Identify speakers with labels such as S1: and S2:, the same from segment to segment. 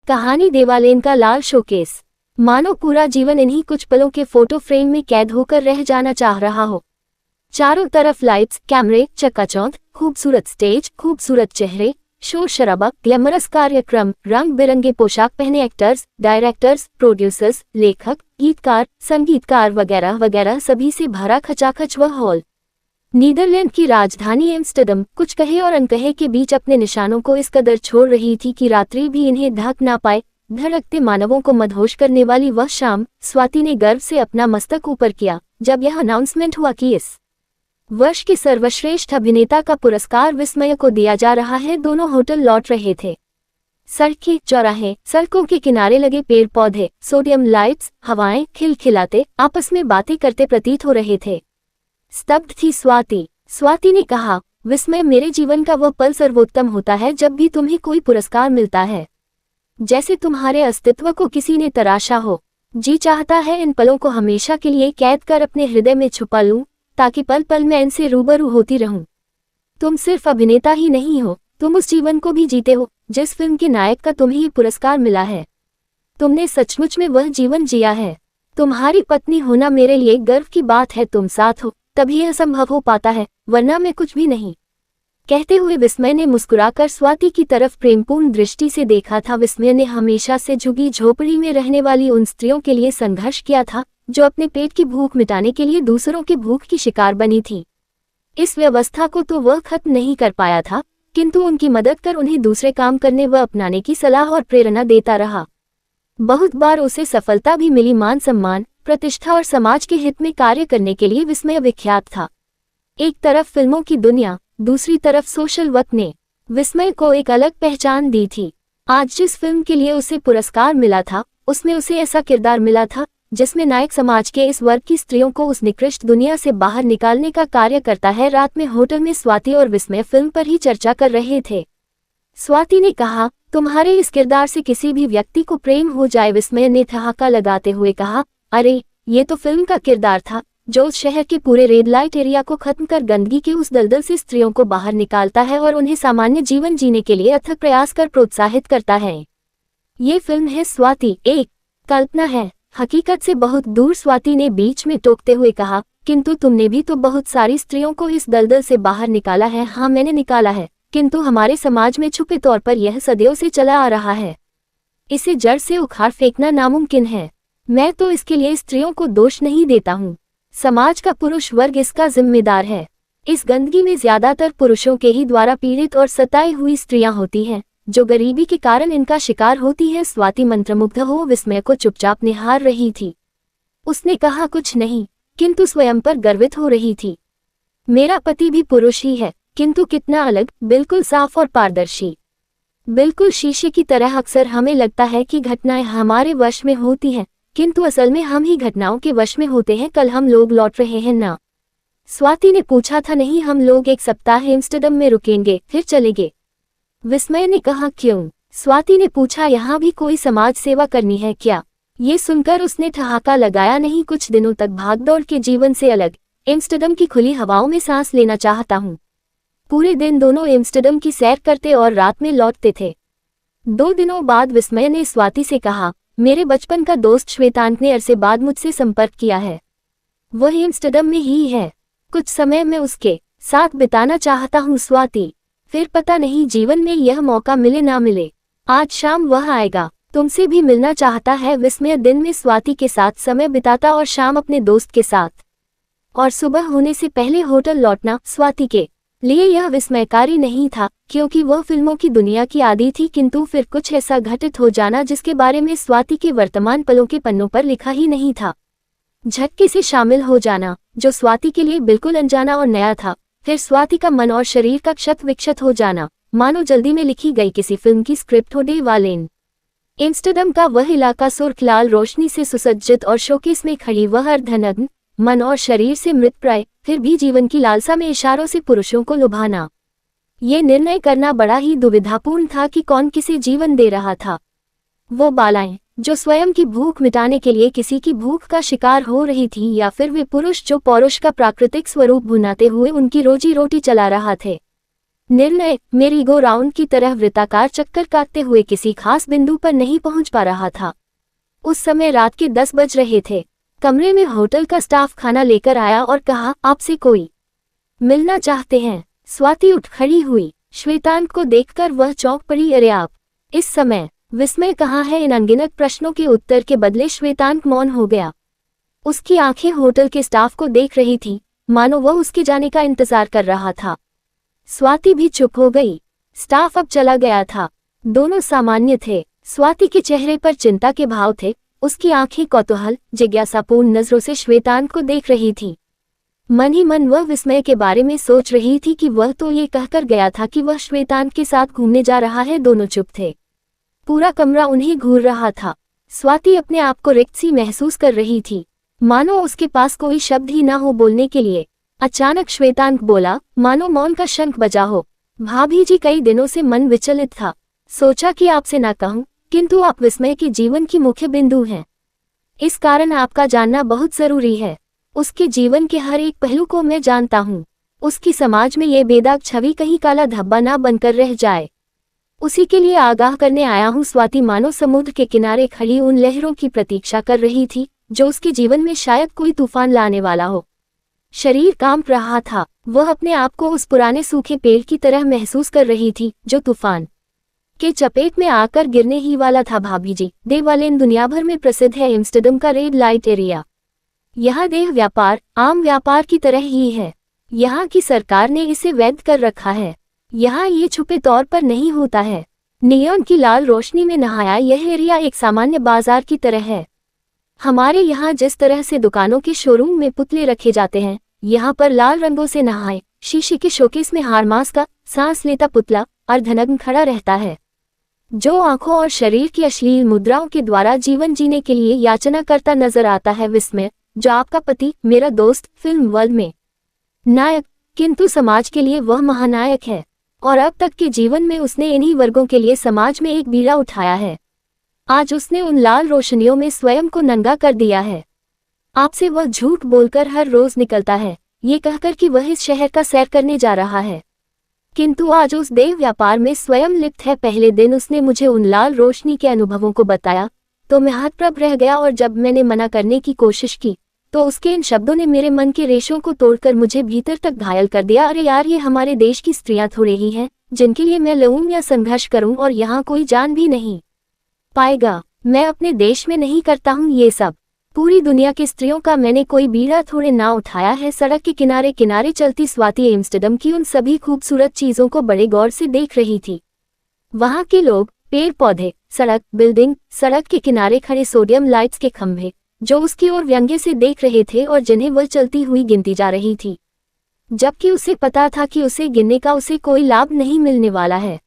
S1: कहानी देवालेन का लाल शोकेस। मानो पूरा जीवन इन्हीं कुछ पलों के फोटो फ्रेम में कैद होकर रह जाना चाह रहा हो। चारों तरफ लाइट्स, कैमरे, चकाचौंध, खूबसूरत स्टेज, खूबसूरत चेहरे, शोर शराबा, ग्लैमरस कार्यक्रम, रंग बिरंगे पोशाक पहने एक्टर्स, डायरेक्टर्स, प्रोड्यूसर्स, लेखक, गीतकार, संगीतकार वगैरह वगैरह सभी से भरा खचाखच वह हॉल। नीदरलैंड की राजधानी एम्स्टर्डम कुछ कहे और अनकहे के बीच अपने निशानों को इस कदर छोड़ रही थी कि रात्रि भी इन्हें ढक ना पाए। धड़कते मानवों को मदहोश करने वाली वह शाम, स्वाति ने गर्व से अपना मस्तक ऊपर किया जब यह अनाउंसमेंट हुआ कि इस वर्ष के सर्वश्रेष्ठ अभिनेता का पुरस्कार विस्मय को दिया जा रहा है। दोनों होटल लौट रहे थे। सड़कें, चौराहे, सड़कों के किनारे लगे पेड़ पौधे, सोडियम लाइट्स, हवाएं खिलखिलाते आपस में बातें करते प्रतीत हो रहे थे। स्तब्ध थी स्वाति। स्वाति ने कहा, विस्मय, मेरे जीवन का वह पल सर्वोत्तम होता है जब भी तुम्हें कोई पुरस्कार मिलता है, जैसे तुम्हारे अस्तित्व को किसी ने तराशा हो। जी चाहता है इन पलों को हमेशा के लिए कैद कर अपने हृदय में छुपा लूं, ताकि पल पल मैं इनसे रूबरू होती रहूं। तुम सिर्फ अभिनेता ही नहीं हो, तुम उस जीवन को भी जीते हो जिस फिल्म के नायक का तुम्हें ये पुरस्कार मिला है। तुमने सचमुच में वह जीवन जिया है। तुम्हारी पत्नी होना मेरे लिए गर्व की बात है। तुम साथ हो तभी यह संभव हो पाता है, वरना मैं कुछ भी नहीं। कहते हुए विस्मय ने मुस्कुराकर स्वाति की तरफ प्रेमपूर्ण दृष्टि से देखा था। विस्मय ने हमेशा से झुग्गी झोपड़ी में रहने वाली उन स्त्रियों के लिए संघर्ष किया था जो अपने पेट की भूख मिटाने के लिए दूसरों की भूख की शिकार बनी थी। इस व्यवस्था को तो वह खत्म नहीं कर पाया था, किंतु उनकी मदद कर उन्हें दूसरे काम करने व अपनाने की सलाह और प्रेरणा देता रहा। बहुत बार उसे सफलता भी मिली। मान सम्मान, प्रतिष्ठा और समाज के हित में कार्य करने के लिए विस्मय विख्यात था। एक तरफ फिल्मों की दुनिया, दूसरी तरफ सोशल वर्क ने विस्मय को एक अलग पहचान दी थी। आज जिस फिल्म के लिए उसे पुरस्कार मिला था, उसमें उसे ऐसा किरदार मिला था जिसमें नायक समाज के इस वर्ग की स्त्रियों को उस निकृष्ट दुनिया से बाहर निकालने का कार्य करता है। रात में होटल में स्वाति और विस्मय फिल्म पर ही चर्चा कर रहे थे। स्वाति ने कहा, तुम्हारे इस किरदार से किसी भी व्यक्ति को प्रेम हो जाए। विस्मय ने ठहाका लगाते हुए कहा, अरे ये तो फिल्म का किरदार था जो उस शहर के पूरे रेड लाइट एरिया को खत्म कर गंदगी के उस दलदल से स्त्रियों को बाहर निकालता है और उन्हें सामान्य जीवन जीने के लिए अथक प्रयास कर प्रोत्साहित करता है। ये फिल्म है स्वाति, एक कल्पना है, हकीकत से बहुत दूर। स्वाति ने बीच में टोकते हुए कहा, किंतु तुमने भी तो बहुत सारी स्त्रियों को इस दलदल से बाहर निकाला है। हाँ, मैंने निकाला है, किंतु हमारे समाज में छुपे तौर पर यह सदियों से चला आ रहा है। इसे जड़ से उखाड़ फेंकना नामुमकिन है। मैं तो इसके लिए स्त्रियों को दोष नहीं देता हूँ, समाज का पुरुष वर्ग इसका जिम्मेदार है। इस गंदगी में ज्यादातर पुरुषों के ही द्वारा पीड़ित और सताई हुई स्त्रियां होती हैं, जो गरीबी के कारण इनका शिकार होती है। स्वाति मंत्रमुग्ध हो विस्मय को चुपचाप निहार रही थी। उसने कहा कुछ नहीं, किंतु स्वयं पर गर्वित हो रही थी। मेरा पति भी पुरुष ही है, किंतु कितना अलग, बिल्कुल साफ और पारदर्शी, बिल्कुल शीशे की तरह। अक्सर हमें लगता है कि घटनाएं हमारे वश में होती हैं, किंतु असल में हम ही घटनाओं के वश में होते हैं। कल हम लोग लौट रहे हैं ना? स्वाति ने पूछा था। नहीं, हम लोग एक सप्ताह एम्स्टर्डम में रुकेंगे, फिर चलेंगे। विस्मय ने कहा, क्यों? स्वाति ने पूछा, यहाँ भी कोई समाज सेवा करनी है क्या? ये सुनकर उसने ठहाका लगाया। नहीं, कुछ दिनों तक भागदौड़ के जीवन से अलग एम्स्टर्डम की खुली हवाओं में सांस लेना चाहता हूँ। पूरे दिन दोनों एम्स्टर्डम की सैर करते और रात में लौटते थे। 2 दिनों बाद विस्मय ने स्वाति से कहा, मेरे बचपन का दोस्त श्वेतांक ने अरसे बाद मुझसे संपर्क किया है। वह एम्स्टर्डम में ही है। कुछ समय मैं उसके साथ बिताना चाहता हूँ स्वाति, फिर पता नहीं जीवन में यह मौका मिले ना मिले। आज शाम वह आएगा, तुमसे भी मिलना चाहता है। विस्मय दिन में स्वाति के साथ समय बिताता और शाम अपने दोस्त के साथ, और सुबह होने से पहले होटल लौटना स्वाति के लिए यह विस्मयकारी नहीं था, क्योंकि वह फिल्मों की दुनिया की आदी थी। किंतु फिर कुछ ऐसा घटित हो जाना जिसके बारे में स्वाति के वर्तमान पलों के पन्नों पर लिखा ही नहीं था। झटके से शामिल हो जाना जो स्वाति के लिए बिल्कुल अनजाना और नया था। फिर स्वाति का मन और शरीर का क्षत विक्षत हो जाना, मानो जल्दी में लिखी गई किसी फिल्म की स्क्रिप्ट हो। देवालेन एम्स्टर्डम का वह इलाका सुर्ख लाल रोशनी से सुसज्जित और शोकेस में खड़ी वह अर्धनग्न, मन और शरीर से मृतप्राय, फिर भी जीवन की लालसा में इशारों से पुरुषों को लुभाना। ये निर्णय करना बड़ा ही दुविधापूर्ण था कि कौन किसे जीवन दे रहा था। वो बालाएं जो स्वयं की भूख मिटाने के लिए किसी की भूख का शिकार हो रही थी, या फिर वे पुरुष जो पौरुष का प्राकृतिक स्वरूप भुनाते हुए उनकी रोजी रोटी चला रहा थे। निर्णय मेरी गो राउंड की तरह वृत्ताकार चक्कर काटते हुए किसी खास बिंदु पर नहीं पहुंच पा रहा था। उस समय रात के 10 बज रहे थे। कमरे में होटल का स्टाफ खाना लेकर आया और कहा, आपसे कोई मिलना चाहते हैं। स्वाति उठ खड़ी हुई। श्वेतांक को देखकर वह चौंक पड़ी। अरे आप! इस समय विस्मय कहाँ है? इन अनगिनत प्रश्नों के उत्तर के बदले श्वेतांक मौन हो गया। उसकी आंखें होटल के स्टाफ को देख रही थी, मानो वह उसके जाने का इंतजार कर रहा था। स्वाति भी चुप हो गई। स्टाफ अब चला गया था। दोनों सामान्य थे। स्वाति के चेहरे पर चिंता के भाव थे। उसकी आंखें कौतूहल, जिज्ञासापूर्ण नजरों से श्वेतांक को देख रही थी। मन ही मन वह विस्मय के बारे में सोच रही थी कि वह तो ये कहकर गया था कि वह श्वेतांक के साथ घूमने जा रहा है। दोनों चुप थे। पूरा कमरा उन्हें घूर रहा था। स्वाति अपने आप को रिक्त सी महसूस कर रही थी, मानो उसके पास कोई शब्द ही ना हो बोलने के लिए। अचानक श्वेतांक बोला, मानो मौन का शंख बजा हो। भाभी जी, कई दिनों से मन विचलित था। सोचा कि आपसे ना कहूं, किंतु आप विस्मय के जीवन की मुख्य बिंदु हैं। इस कारण आपका जानना बहुत जरूरी है। उसके जीवन के हर एक पहलू को मैं जानता हूँ। उसकी समाज में ये बेदाग छवि कहीं काला धब्बा ना बनकर रह जाए, उसी के लिए आगाह करने आया हूँ। स्वाति मानो समुद्र के किनारे खड़ी उन लहरों की प्रतीक्षा कर रही थी जो उसके जीवन में शायद कोई तूफान लाने वाला हो। शरीर कांप रहा था। वह अपने आप को उस पुराने सूखे पेड़ की तरह महसूस कर रही थी जो तूफान के चपेट में आकर गिरने ही वाला था। भाभी जी, देवालयन दुनिया भर में प्रसिद्ध है। एम्स्टर्डम का रेड लाइट एरिया। यह देह व्यापार आम व्यापार की तरह ही है। यहाँ की सरकार ने इसे वैध कर रखा है। यहाँ ये छुपे तौर पर नहीं होता है। नियॉन की लाल रोशनी में नहाया यह एरिया एक सामान्य बाजार की तरह है। हमारे यहाँ जिस तरह से दुकानों के शोरूम में पुतले रखे जाते हैं, यहाँ पर लाल रंगों से नहाए शीशे के शोकेस में हारमास का सांस लेता पुतला अर्धनग्न खड़ा रहता है, जो आंखों और शरीर की अश्लील मुद्राओं के द्वारा जीवन जीने के लिए याचना करता नजर आता है। विस्मय, जो आपका पति, मेरा दोस्त, फिल्म वर्ल्ड में नायक, किंतु समाज के लिए वह महानायक है। और अब तक के जीवन में उसने इन्हीं वर्गों के लिए समाज में एक बीड़ा उठाया है। आज उसने उन लाल रोशनियों में स्वयं को नंगा कर दिया है। आपसे वह झूठ बोलकर हर रोज निकलता है, ये कहकर कि वह इस शहर का सैर करने जा रहा है, किंतु आज उस देह व्यापार में स्वयं लिप्त है। पहले दिन उसने मुझे उन लाल रोशनी के अनुभवों को बताया तो मैं हतप्रभ रह गया, और जब मैंने मना करने की कोशिश की तो उसके इन शब्दों ने मेरे मन के रेशों को तोड़कर मुझे भीतर तक घायल कर दिया। अरे यार, ये हमारे देश की स्त्रियां थोड़े ही हैं जिनके लिए मैं लड़ूं या संघर्ष करूं, और यहाँ कोई जान भी नहीं पाएगा। मैं अपने देश में नहीं करता हूँ ये सब। पूरी दुनिया की स्त्रियों का मैंने कोई बीड़ा थोड़े ना उठाया है। सड़क के किनारे किनारे चलती स्वाति एम्स्टर्डम की उन सभी खूबसूरत चीजों को बड़े गौर से देख रही थी। वहाँ के लोग, पेड़ पौधे, सड़क, बिल्डिंग, सड़क के किनारे खड़े सोडियम लाइट्स के खंभे जो उसकी ओर व्यंग्य से देख रहे थे और जिन्हें वह चलती हुई गिनती जा रही थी, जबकि उसे पता था कि उसे गिनने का उसे कोई लाभ नहीं मिलने वाला है।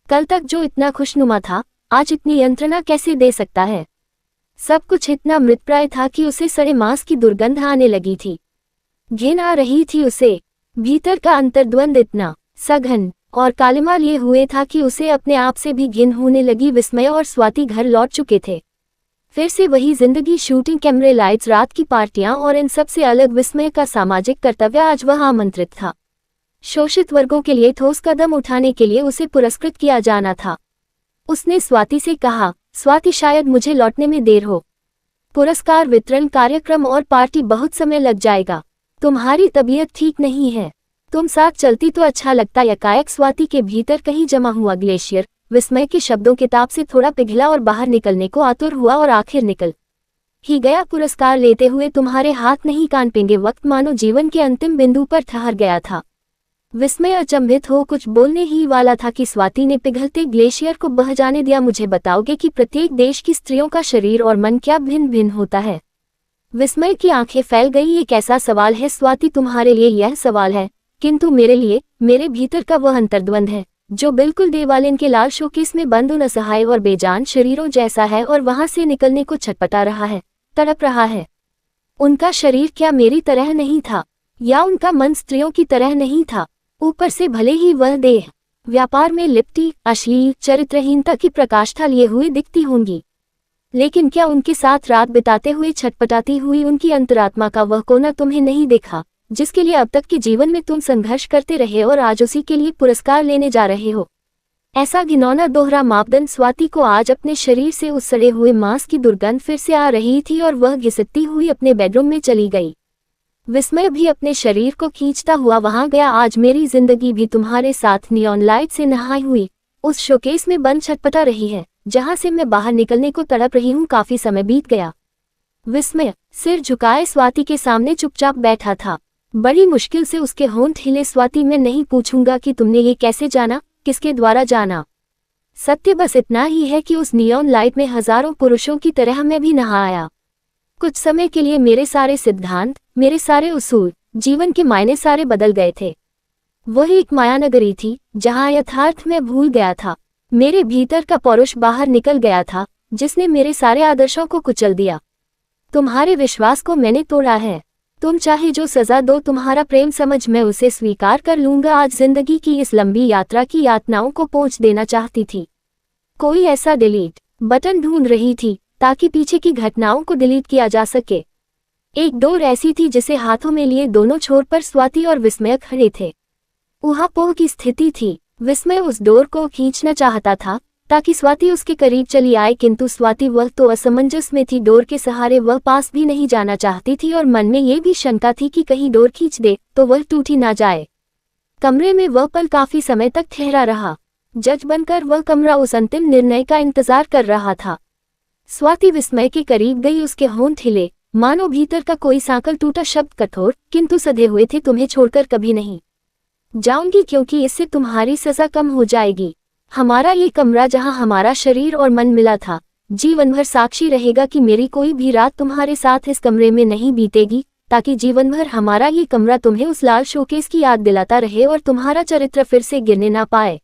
S1: कल तक जो इतना खुशनुमा था, आज इतनी यंत्रणा कैसे दे सकता है? सब कुछ इतना मृतप्राय था कि उसे सड़े मांस की दुर्गंध आने लगी थी। घिन आ रही थी उसे। भीतर का अंतर्द्वंद इतना सघन और कालिमा लिए हुए था कि उसे अपने आप से भी घिन होने लगी। विस्मय और स्वाति घर लौट चुके थे। फिर से वही जिंदगी, शूटिंग, कैमरे, लाइट्स, रात की पार्टियां, और इन सब से अलग विस्मय का सामाजिक कर्तव्य। आज वह आमंत्रित था। शोषित वर्गों के लिए ठोस कदम उठाने के लिए उसे पुरस्कृत किया जाना था। उसने स्वाति से कहा, स्वाति, शायद मुझे लौटने में देर हो। पुरस्कार वितरण कार्यक्रम और पार्टी बहुत समय लग जाएगा। तुम्हारी तबीयत ठीक नहीं है, तुम साथ चलती तो अच्छा लगता। एकाएक स्वाति के भीतर कहीं जमा हुआ ग्लेशियर विस्मय के शब्दों के ताप से थोड़ा पिघला और बाहर निकलने को आतुर हुआ, और आखिर निकल ही गया। पुरस्कार लेते हुए तुम्हारे हाथ नहीं कांपेंगे। वक्त मानो जीवन के अंतिम बिंदु पर ठहर गया था। विस्मय अचंभित हो कुछ बोलने ही वाला था कि स्वाति ने पिघलते ग्लेशियर को बह जाने दिया। मुझे बताओगे कि प्रत्येक देश की स्त्रियों का शरीर और मन क्या भिन्न भिन्न होता है? विस्मय की आंखें फैल गई। ये कैसा सवाल है स्वाति? तुम्हारे लिए यह सवाल है, किंतु मेरे लिए मेरे भीतर का वह अंतर्द्वंद है जो बिल्कुल देवालयन के लाल शोकेस में बंद उन असहाय और बेजान शरीरों जैसा है, और वहां से निकलने को छटपटा रहा है, तड़प रहा है। उनका शरीर क्या मेरी तरह नहीं था, या उनका मन स्त्रियों की तरह नहीं था? ऊपर से भले ही वह देह व्यापार में लिपटी, अश्लील, चरित्रहीनता की प्रकाष्ठा लिए हुए दिखती होंगी, लेकिन क्या उनके साथ रात बिताते हुए छटपटाती हुई उनकी अंतरात्मा का वह कोना तुम्हें नहीं देखा जिसके लिए अब तक के जीवन में तुम संघर्ष करते रहे और आज उसी के लिए पुरस्कार लेने जा रहे हो। ऐसा घिनौना दोहरा मापदंड स्वाति को आज अपने शरीर से उस सड़े हुए मांस की दुर्गंध फिर से आ रही थी और वह घिसटती हुई अपने बेडरूम में चली गई। विस्मय भी अपने शरीर को खींचता हुआ वहां गया। आज मेरी जिंदगी भी तुम्हारे साथ नियॉन लाइट से नहाई हुई उस शोकेस में बंद छटपटा रही है, जहां से मैं बाहर निकलने को तड़प रही हूँ। काफी समय बीत गया। विस्मय सिर झुकाए स्वाति के सामने चुपचाप बैठा था। बड़ी मुश्किल से उसके होंठ हिले। स्वाति, मैं नहीं पूछूंगा कि तुमने ये कैसे जाना, किसके द्वारा जाना। सत्य बस इतना ही है कि उस नियॉन लाइट में हजारों पुरुषों की तरह मैं भी नहा आया। कुछ समय के लिए मेरे सारे सिद्धांत, मेरे सारे उसूल, जीवन के मायने सारे बदल गए थे। वही एक मायानगरी थी जहां यथार्थ मैं भूल गया था। मेरे भीतर का पौरुष बाहर निकल गया था, जिसने मेरे सारे आदर्शों को कुचल दिया। तुम्हारे विश्वास को मैंने तोड़ा है। तुम चाहे जो सजा दो, तुम्हारा प्रेम समझ मैं उसे स्वीकार कर लूंगा। आज जिंदगी की इस लंबी यात्रा की यातनाओं को पोंछ देना चाहती थी। कोई ऐसा डिलीट बटन ढूंढ रही थी ताकि पीछे की घटनाओं को डिलीट किया जा सके। एक डोर ऐसी थी जिसे हाथों में लिए दोनों छोर पर स्वाति और विस्मय खड़े थे। ऊहापोह की स्थिति थी। विस्मय उस डोर को खींचना चाहता था ताकि स्वाति उसके करीब चली आए, किंतु स्वाति वह तो असमंजस में थी। डोर के सहारे वह पास भी नहीं जाना चाहती थी और मन में ये भी शंका थी कि कहीं डोर खींच दे तो वह टूट ही ना जाए। कमरे में वह पल काफी समय तक ठहरा रहा। जज बनकर वह कमरा उस अंतिम निर्णय का इंतजार कर रहा था। स्वाति विस्मय के करीब गई। उसके होंठ हिले, मानो भीतर का कोई सांकल टूटा। शब्द कठोर किंतु सधे हुए थे। तुम्हें छोड़कर कभी नहीं जाऊंगी, क्योंकि इससे तुम्हारी सजा कम हो जाएगी। हमारा ये कमरा जहां हमारा शरीर और मन मिला था, जीवन भर साक्षी रहेगा कि मेरी कोई भी रात तुम्हारे साथ इस कमरे में नहीं बीतेगी, ताकि जीवन भर हमारा ये कमरा तुम्हें उस लाल शोकेस की याद दिलाता रहे और तुम्हारा चरित्र फिर से गिरने ना पाए।